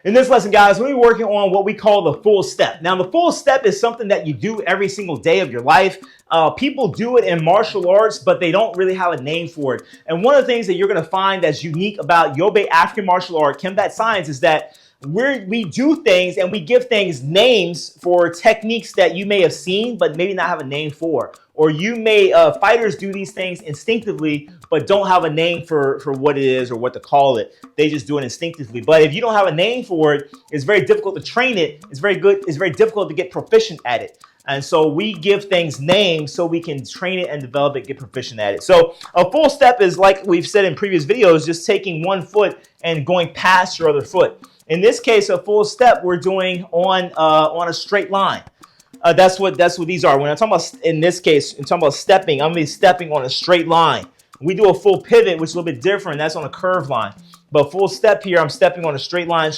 In this lesson, guys, we'll be working on what we call the full step. Now, the full step is something that you do every single day of your life. People do it in martial arts, but they don't really have a name for it. And one of the things that you're going to find that's unique about Yobè African martial art, Kembat science, is that we do things and we give things names for techniques that you may have seen, but maybe not have a name for. Or you may, fighters do these things instinctively, but don't have a name for what it is or what to call it. They just do it instinctively. But if you don't have a name for it, it's very difficult to train it. It's very difficult to get proficient at it. And so we give things names so we can train it and develop it, get proficient at it. So a full step is, like we've said in previous videos, just taking one foot and going past your other foot. In this case, a full step we're doing on a straight line. That's what these are. When I'm talking about, in this case, I'm talking about stepping, I'm going to be stepping on a straight line. We do a full pivot, which is a little bit different. That's on a curved line. But full step here, I'm stepping on a straight line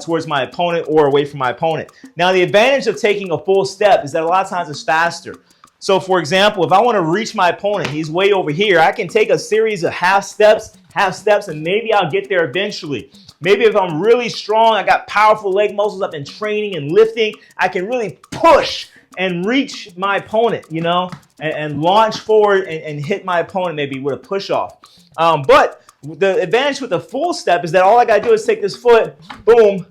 towards my opponent or away from my opponent. Now, the advantage of taking a full step is that a lot of times it's faster. So, for example, if I want to reach my opponent, he's way over here, I can take a series of half steps, and maybe I'll get there eventually. Maybe if I'm really strong, I got powerful leg muscles, I've been training and lifting, I can really push and reach my opponent, you know, and launch forward and hit my opponent maybe with a push off. But the advantage with the full step is that all I got to do is take this foot, boom,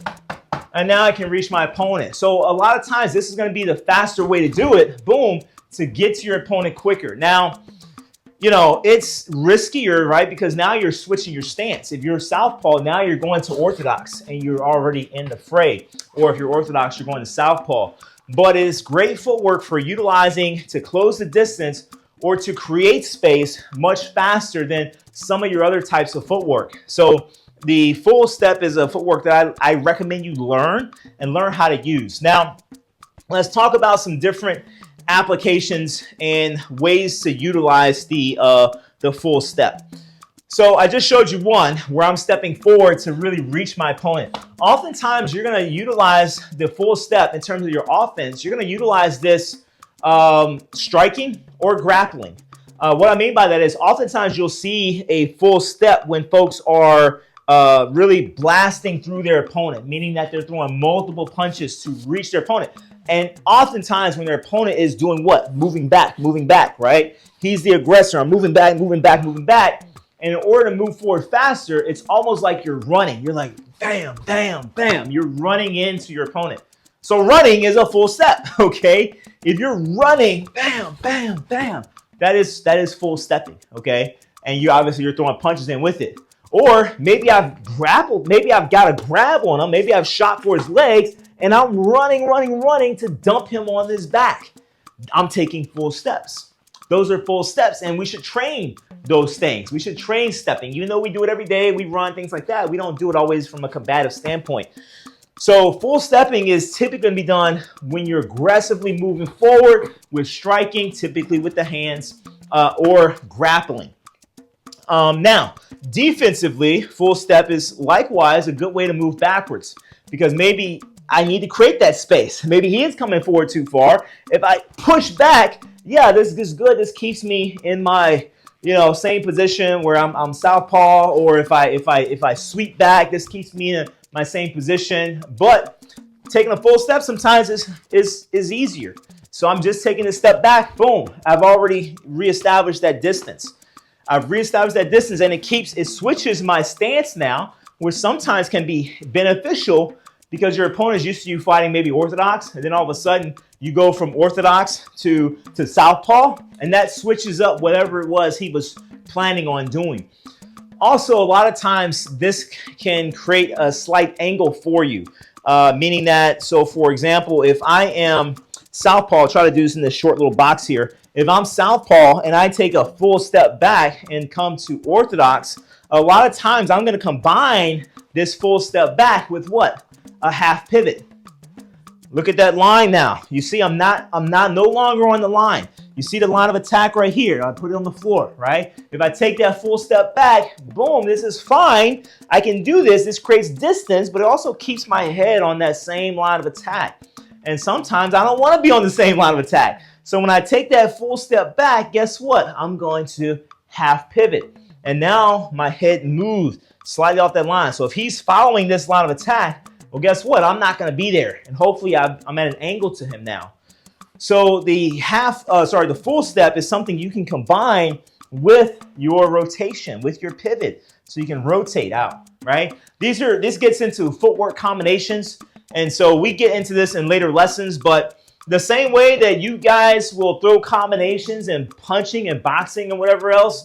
and now I can reach my opponent. So a lot of times this is going to be the faster way to do it, boom, to get to your opponent quicker. Now, you know, it's riskier, right? Because now you're switching your stance. If you're southpaw, now you're going to orthodox and you're already in the fray. Or if you're orthodox, you're going to southpaw. But it's great footwork for utilizing to close the distance or to create space much faster than some of your other types of footwork. So the full step is a footwork that I recommend you learn how to use. Now, let's talk about some different applications and ways to utilize the full step. So I just showed you one where I'm stepping forward to really reach my opponent. Oftentimes you're going to utilize the full step in terms of your offense. You're going to utilize this striking or grappling. What I mean by that is oftentimes you'll see a full step when folks are really blasting through their opponent, meaning that they're throwing multiple punches to reach their opponent. And oftentimes when their opponent is doing what? Moving back, right? He's the aggressor. I'm moving back. And in order to move forward faster, it's almost like you're running. You're like, bam, bam, bam. You're running into your opponent. So running is a full step, okay? If you're running, bam, bam, bam, that is full stepping, okay? And you're throwing punches in with it. Or maybe I've grappled, maybe I've got a grab on him, maybe I've shot for his legs, and I'm running to dump him on his back. I'm taking full steps. Those are full steps, and we should train those things. We should train stepping. Even though we do it every day, we run, things like that, we don't do it always from a combative standpoint. So full stepping is typically going to be done when you're aggressively moving forward with striking, typically with the hands, or grappling. Now, defensively, full step is likewise a good way to move backwards because maybe I need to create that space. Maybe he is coming forward too far. If I push back, yeah, this is good. This keeps me in my, same position where I'm southpaw, or if I sweep back, this keeps me in my same position. But taking a full step sometimes is easier. So I'm just taking a step back. Boom. I've already reestablished that distance. And it switches my stance now, which sometimes can be beneficial because your opponent is used to you fighting maybe orthodox, and then all of a sudden you go from orthodox to southpaw, and that switches up whatever it was he was planning on doing. Also, a lot of times this can create a slight angle for you, meaning that, so for example, if I am southpaw, I'll try to do this in this short little box here. If I'm southpaw and I take a full step back and come to orthodox, a lot of times I'm going to combine this full step back with what? A half pivot. Look at that line now. You see, I'm no longer on the line. You see the line of attack right here. I put it on the floor, right? If I take that full step back, boom, this is fine. I can do this. This creates distance, but it also keeps my head on that same line of attack. And sometimes I don't want to be on the same line of attack. So when I take that full step back, guess what? I'm going to half pivot. And now my head moved slightly off that line. So if he's following this line of attack, well, guess what? I'm not going to be there. And hopefully I'm at an angle to him now. So the full step is something you can combine with your rotation, with your pivot. So you can rotate out, right? This gets into footwork combinations. And so we get into this in later lessons, but the same way that you guys will throw combinations and punching and boxing and whatever else,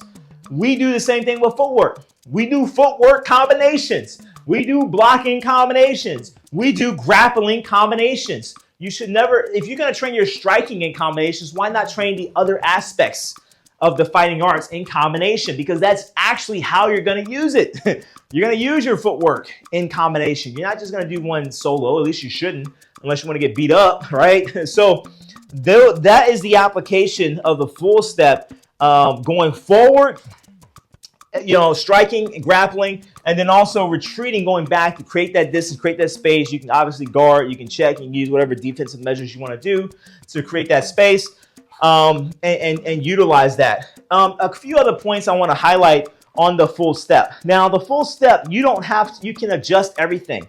we do the same thing with footwork. We do footwork combinations. We do blocking combinations. We do grappling combinations. You should never, if you're going to train your striking in combinations, why not train the other aspects of the fighting arts in combination? Because that's actually how you're going to use it. You're going to use your footwork in combination. You're not just going to do one solo. At least you shouldn't, unless you want to get beat up, right? So that is the application of the full step going forward, striking, grappling, and then also retreating, going back to create that distance, create that space. You can obviously guard, you can check, you can use whatever defensive measures you want to do to create that space and utilize that. A few other points I want to highlight on the full step. Now, the full step, you can adjust everything,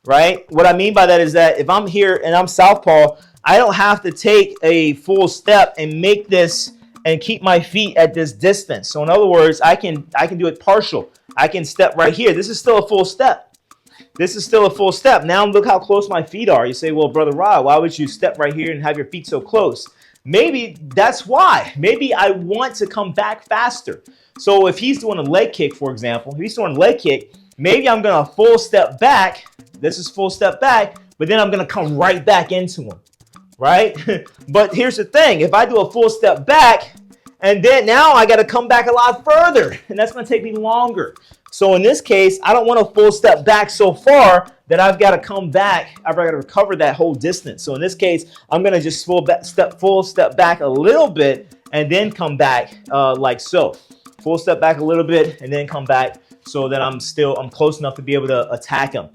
right? What I mean by that is that if I'm here and I'm southpaw, I don't have to take a full step and make this and keep my feet at this distance. So in other words, I can do it partial. I can step right here. This is still a full step. This is still a full step. Now look how close my feet are. You say, well, Brother Rod, why would you step right here and have your feet so close? Maybe that's why. Maybe I want to come back faster. So if he's doing a leg kick, for example, if he's doing a leg kick, maybe I'm going to full step back. This is full step back, but then I'm going to come right back into him, right? But here's the thing. If I do a full step back, and then now I got to come back a lot further, and that's going to take me longer. So in this case, I don't want to full step back so far that I've got to come back. I've got to recover that whole distance. So in this case, I'm going to just full step back a little bit and then come back like so. Full step back a little bit and then come back so that I'm close enough to be able to attack him.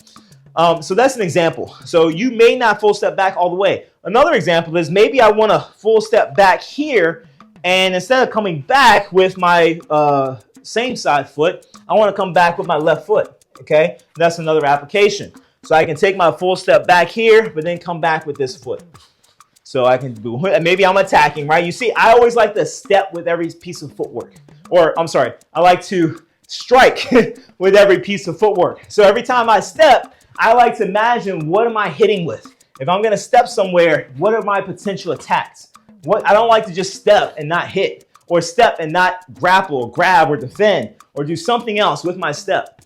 So that's an example. So you may not full step back all the way. Another example is maybe I want to full step back here, and instead of coming back with my same side foot, I want to come back with my left foot. Okay, that's another application. So I can take my full step back here, but then come back with this foot. So I can do, maybe I'm attacking, right? You see, I always like to step with every piece of footwork. Or, I'm sorry, I like to strike with every piece of footwork. So every time I step, I like to imagine, what am I hitting with? If I'm going to step somewhere, what are my potential attacks? I don't like to just step and not hit, or step and not grapple or grab or defend or do something else with my step.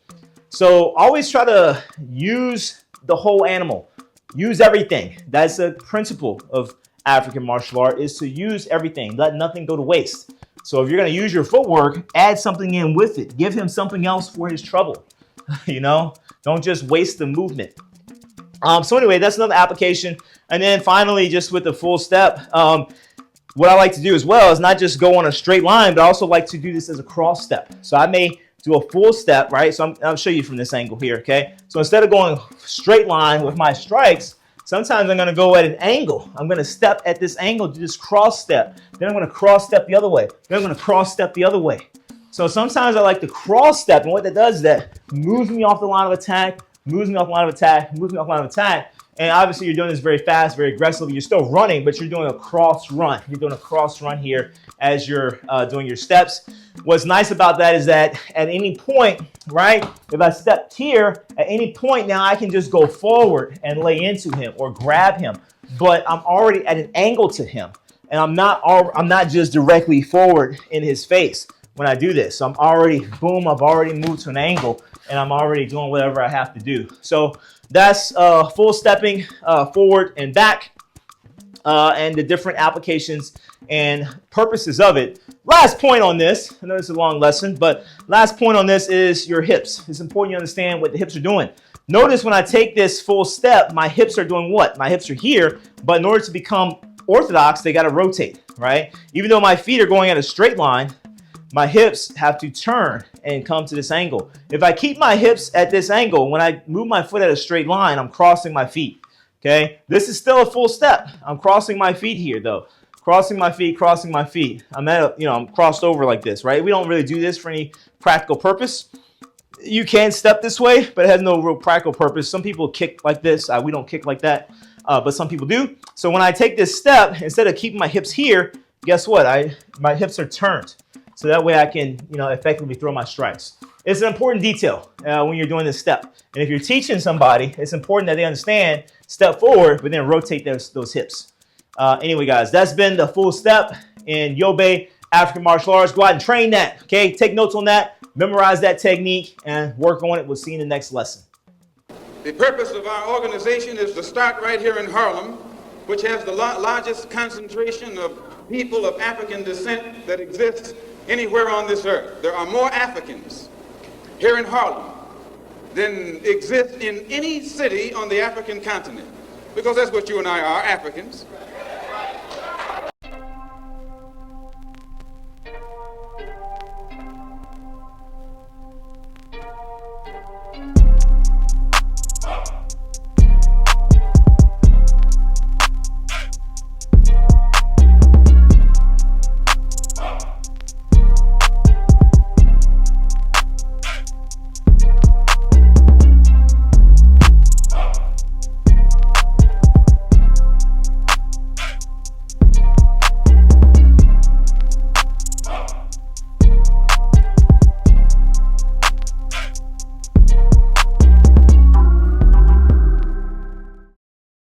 So always try to use the whole animal. Use everything. That's a principle of African martial art, is to use everything. Let nothing go to waste. So if you're going to use your footwork, add something in with it. Give him something else for his trouble. Don't just waste the movement. So anyway, that's another application. And then finally, just with the full step, what I like to do as well is not just go on a straight line, but I also like to do this as a cross step. So I may do a full step, right? So I'll show you from this angle here, okay? So instead of going straight line with my strikes, sometimes I'm going to go at an angle. I'm going to step at this angle, do this cross step. Then I'm going to cross step the other way. Then I'm going to cross step the other way. So sometimes I like to cross step, and what that does is that moves me off the line of attack, moves me off the line of attack, moves me off the line of attack. And obviously you're doing this very fast, very aggressively. You're still running, but you're doing a cross run. You're doing a cross run here as you're doing your steps. What's nice about that is that at any point, right, if I stepped here, at any point now I can just go forward and lay into him or grab him. But I'm already at an angle to him. And I'm not just directly forward in his face when I do this. So I'm already, boom, I've already moved to an angle, and I'm already doing whatever I have to do. So that's full stepping forward and back, and the different applications and purposes of it. Last point on this, I know it's a long lesson, but last point on this is your hips. It's important you understand what the hips are doing. Notice when I take this full step, my hips are doing what? My hips are here, but in order to become orthodox, they got to rotate, right? Even though my feet are going at a straight line, my hips have to turn and come to this angle. If I keep my hips at this angle, when I move my foot at a straight line, I'm crossing my feet, okay? This is still a full step. I'm crossing my feet here, though. crossing my feet, crossing my feet. I'm I'm crossed over like this, right? We don't really do this for any practical purpose. You can step this way, but it has no real practical purpose. Some people kick like this. We don't kick like that, but some people do. So when I take this step, instead of keeping my hips here, guess what? My hips are turned. So that way I can, effectively throw my strikes. It's an important detail when you're doing this step. And if you're teaching somebody, it's important that they understand step forward, but then rotate those hips. Anyway, guys, that's been the full step in Yobè African martial arts. Go out and train that, okay? Take notes on that, memorize that technique, and work on it. We'll see you in the next lesson. The purpose of our organization is to start right here in Harlem, which has the largest concentration of people of African descent that exists anywhere on this earth. There are more Africans here in Harlem than exist in any city on the African continent, because that's what you and I are, Africans.